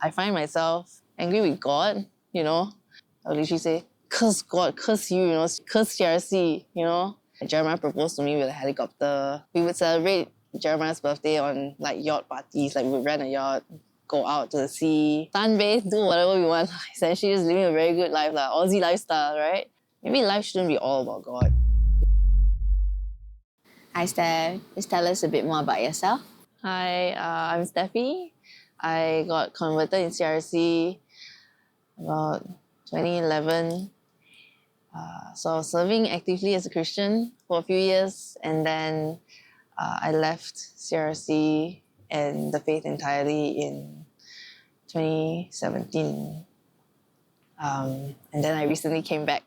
I find myself angry with God, you know. I'll literally say, curse God, curse you, you know, curse CRC, you know. Jeremiah proposed to me with a helicopter. We would celebrate Jeremiah's birthday on like yacht parties, like we would rent a yacht, go out to the sea, sunbathe, do whatever we want. Essentially just living a very good life, like Aussie lifestyle, right? Maybe life shouldn't be all about God. Hi, Steph. Just tell us a bit more about yourself. Hi, I'm Steffi. I got converted in CRC about 2011. So I was serving actively as a Christian for a few years, and then I left CRC and the faith entirely in 2017. And then I recently came back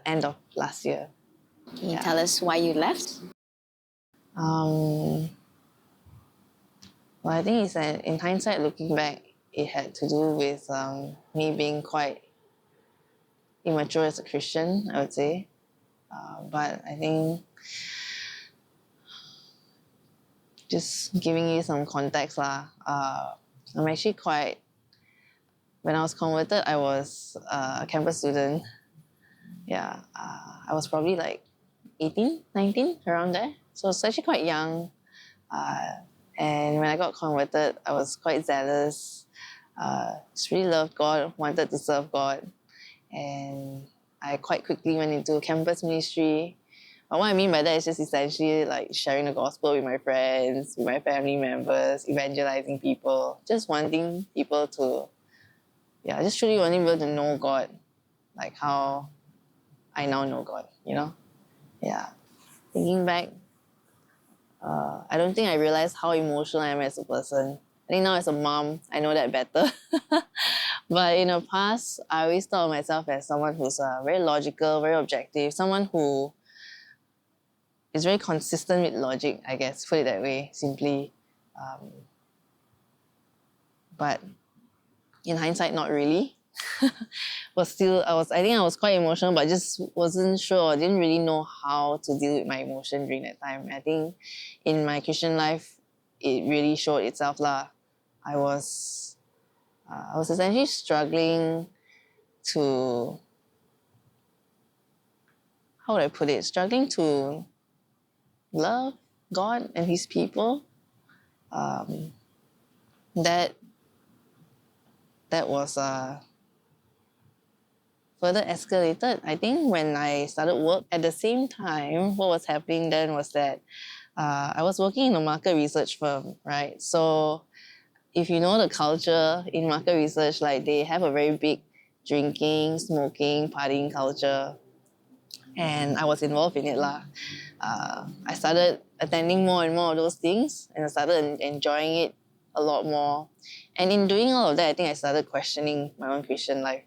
end of last year. Can you tell us why you left? Well, I think it's in hindsight, looking back, it had to do with me being quite immature as a Christian, I would say. But I think just giving you some context, I'm actually quite, when I was converted, I was a campus student. Yeah, I was probably like 18, 19, around there. So it's actually quite young. And when I got converted, I was quite zealous. Just really loved God, wanted to serve God. And I quite quickly went into campus ministry. But what I mean by that is just essentially like sharing the gospel with my friends, with my family members, evangelizing people, just wanting people to, just truly wanting people to know God, like how I now know God, you know? Yeah. Thinking back, I don't think I realized how emotional I am as a person. I think now as a mom, I know that better. But in the past, I always thought of myself as someone who's very logical, very objective, someone who is very consistent with logic, I guess, put it that way, simply. But in hindsight, not really. I think I was quite emotional, but just wasn't sure, didn't really know how to deal with my emotion during that time. I think in my Christian life, it really showed itself lah. I was essentially struggling to, how would I put it? Struggling to love God and His people. That was further escalated, I think, when I started work. At the same time, what was happening then was that I was working in a market research firm, right? So if you know the culture in market research, like they have a very big drinking, smoking, partying culture. And I was involved in it lah. I started attending more and more of those things, and I started enjoying it a lot more. And in doing all of that, I think I started questioning my own Christian life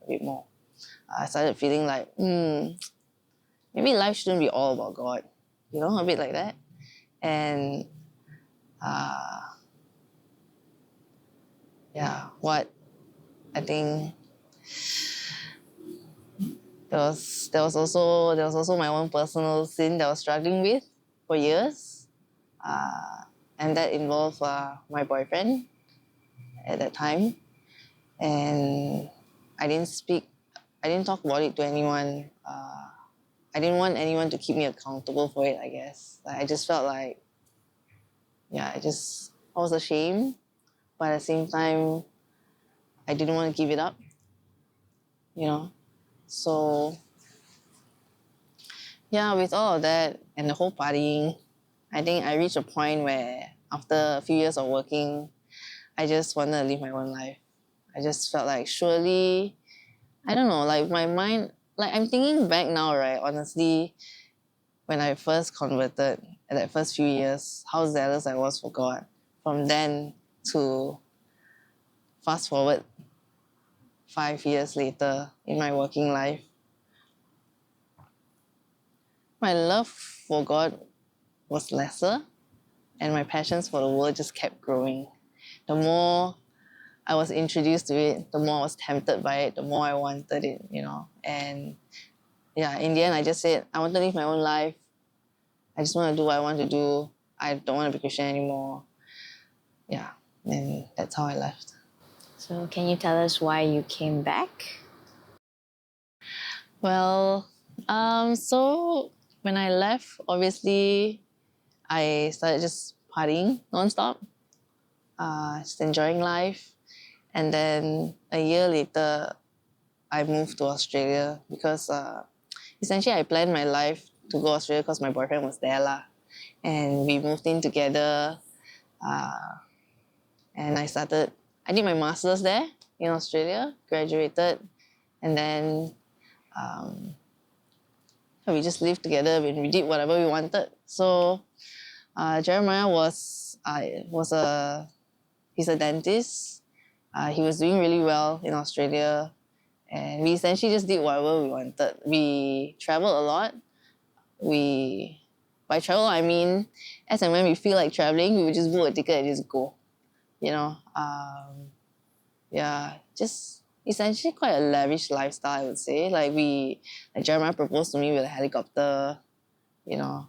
a bit more. I started feeling like, maybe life shouldn't be all about God, you know, a bit like that. And what I think there was also my own personal sin that I was struggling with for years, and that involved my boyfriend at that time, and I didn't talk about it to anyone. I didn't want anyone to keep me accountable for it, I guess. Like, I just felt like, I was ashamed, but at the same time, I didn't want to give it up, you know. So, with all of that and the whole partying, I think I reached a point where after a few years of working, I just wanted to live my own life. I just felt like surely, I don't know, like my mind, like I'm thinking back now, right? Honestly, when I first converted, at that first few years, how zealous I was for God. From then to fast forward 5 years later in my working life, my love for God was lesser, and my passions for the world just kept growing. The more I was introduced to it, the more I was tempted by it, the more I wanted it, you know. And in the end, I just said, I want to live my own life. I just want to do what I want to do. I don't want to be Christian anymore. Yeah, and that's how I left. So can you tell us why you came back? Well, so when I left, obviously, I started just partying nonstop, just enjoying life. And then a year later, I moved to Australia because essentially I planned my life to go Australia because my boyfriend was there lah. And we moved in together, and I did my master's there in Australia, graduated, and then we just lived together and we did whatever we wanted. So Jeremiah he's a dentist. He was doing really well in Australia, and we essentially just did whatever we wanted. We traveled a lot. By travel I mean, as and when we feel like traveling, we would just book a ticket and just go. You know, yeah, just essentially quite a lavish lifestyle, I would say. Like Jeremiah proposed to me with a helicopter. You know,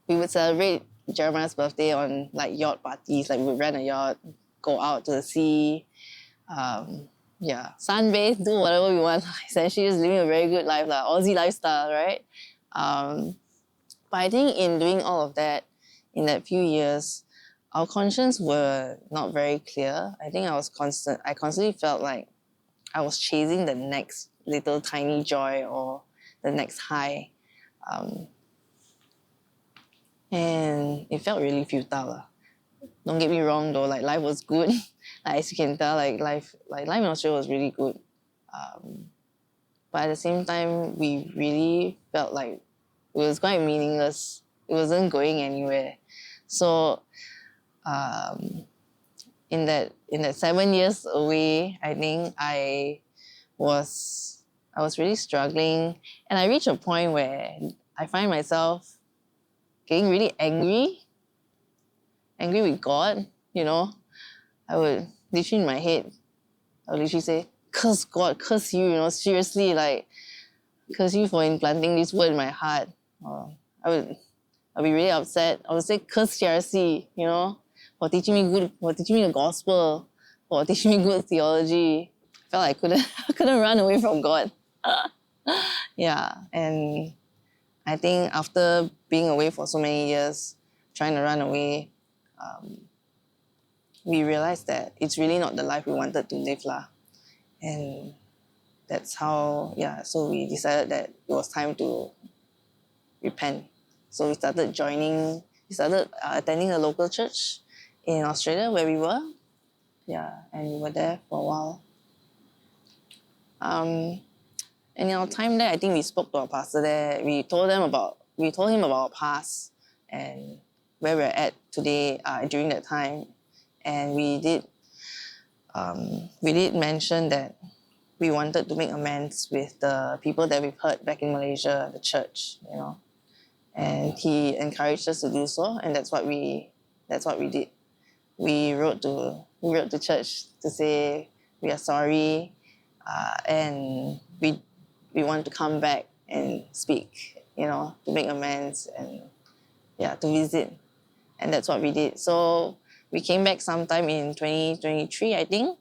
we would celebrate Jeremiah's birthday on like yacht parties. Like we would rent a yacht, go out to the sea, yeah, sunbathe, do whatever we want. Essentially, just living a very good life, like Aussie lifestyle, right? But I think in doing all of that, in that few years, our conscience were not very clear. I think I constantly felt like I was chasing the next little tiny joy or the next high. And it felt really futile. Don't get me wrong though, like life was good. Like, as you can tell, life in Australia was really good. But at the same time, we really felt like it was quite meaningless. It wasn't going anywhere. So in that 7 years away, I think I was really struggling, and I reached a point where I find myself getting really angry with God. You know, I would literally in my head, I would literally say, "Curse God, curse you." You know, seriously, like curse you for implanting this word in my heart. Or I'd be really upset. I would say, "Curse CRC," you know, for teaching me the gospel, for teaching me good theology. I felt like I couldn't run away from God. Yeah, and I think after being away for so many years, trying to run away, we realized that it's really not the life we wanted to live lah. And that's how, yeah, so we decided that it was time to repent. So we started attending a local church in Australia where we were. Yeah, and we were there for a while. And in our time there, I think we spoke to our pastor there. We told him about our past and where we're at today during that time. And we did mention that we wanted to make amends with the people that we've hurt back in Malaysia, the church, you know. And he encouraged us to do so, and that's what we did. We wrote to church to say we are sorry, and we want to come back and speak, you know, to make amends and yeah, to visit, and that's what we did. So we came back sometime in 2023, I think,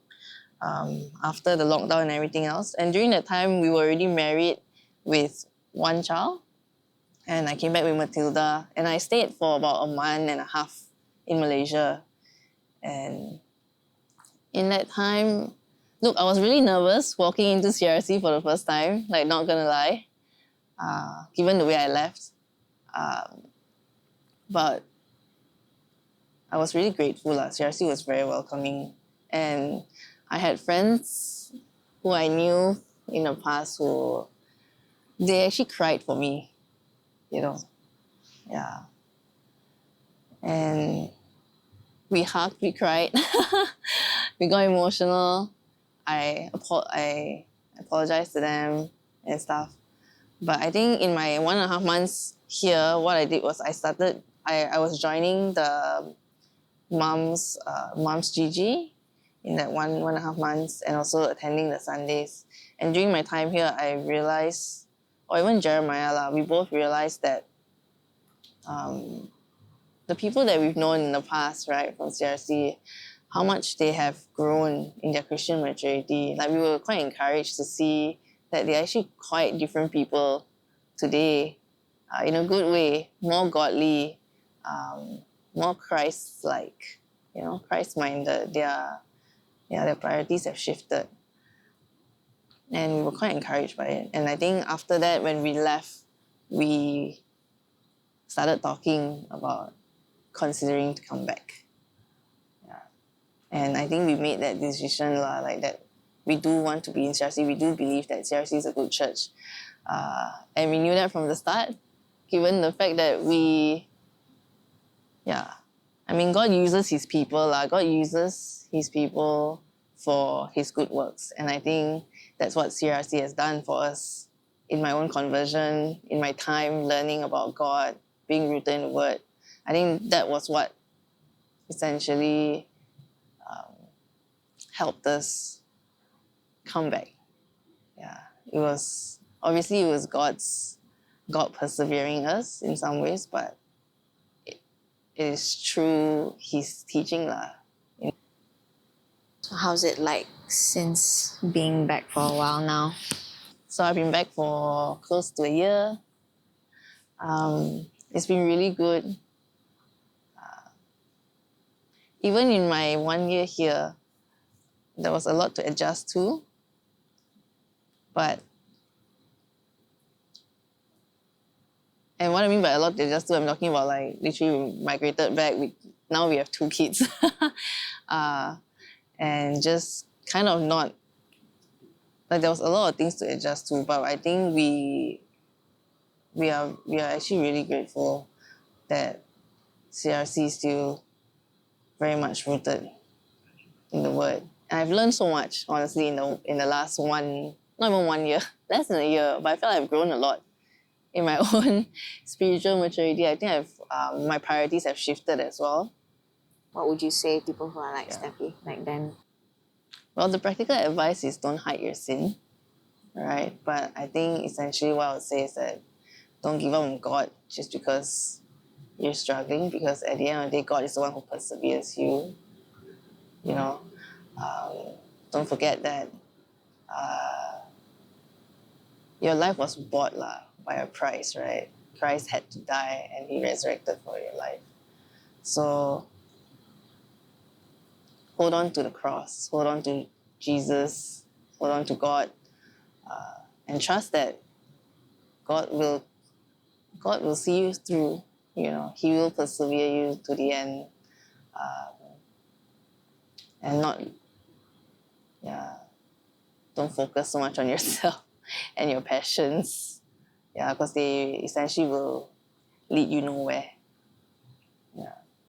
after the lockdown and everything else. And during that time, we were already married with one child. And I came back with Matilda, and I stayed for about a month and a half in Malaysia. And in that time, look, I was really nervous walking into CRC for the first time, like not gonna lie, given the way I left. But I was really grateful. CRC was very welcoming. And I had friends who I knew in the past who, they actually cried for me, you know. Yeah. And we hugged, we cried, we got emotional. I apologized to them and stuff. But I think in my 1.5 months here, what I did was I was joining the mom's GG in that 1.5 months, and also attending the Sundays. And during my time here, I realized, or even Jeremiah, we both realized that the people that we've known in the past, right, from CRC, how much they have grown in their Christian maturity. Like we were quite encouraged to see that they're actually quite different people today, in a good way, more godly, more Christ-like, Christ-minded. Their priorities have shifted. And we were quite encouraged by it. And I think after that, when we left, we started talking about considering to come back. Yeah. And I think we made that decision, like that we do want to be in CRC. We do believe that CRC is a good church. And we knew that from the start, given the fact that God uses his people. God uses his people for his good works. And I think that's what CRC has done for us in my own conversion, in my time learning about God, being rooted in the Word. I think that was what essentially helped us come back. Yeah, it was God persevering us in some ways, but it is through his teaching lah. So how's it like since being back for a while now? So I've been back for close to a year. It's been really good. Even in my 1 year here, there was a lot to adjust to. And what I mean by a lot to adjust to, I'm talking about like literally we migrated back. Now we have 2 kids. And just kind of not, like there was a lot of things to adjust to, but I think we are actually really grateful that CRC is still very much rooted in the Word. And I've learned so much, honestly, in the last not even 1 year, less than a year, but I feel like I've grown a lot in my own spiritual maturity. I think my priorities have shifted as well. What would you say to people who are like Steffi back then? Well, the practical advice is don't hide your sin, right? But I think essentially what I would say is that don't give up on God just because you're struggling, because at the end of the day, God is the one who perseveres you. Don't forget that your life was bought by a price, right? Christ had to die and he resurrected for your life. So hold on to the cross, hold on to Jesus, hold on to God, and trust that God will see you through. He will persevere you to the end, and don't focus so much on yourself and your passions, because they essentially will lead you nowhere.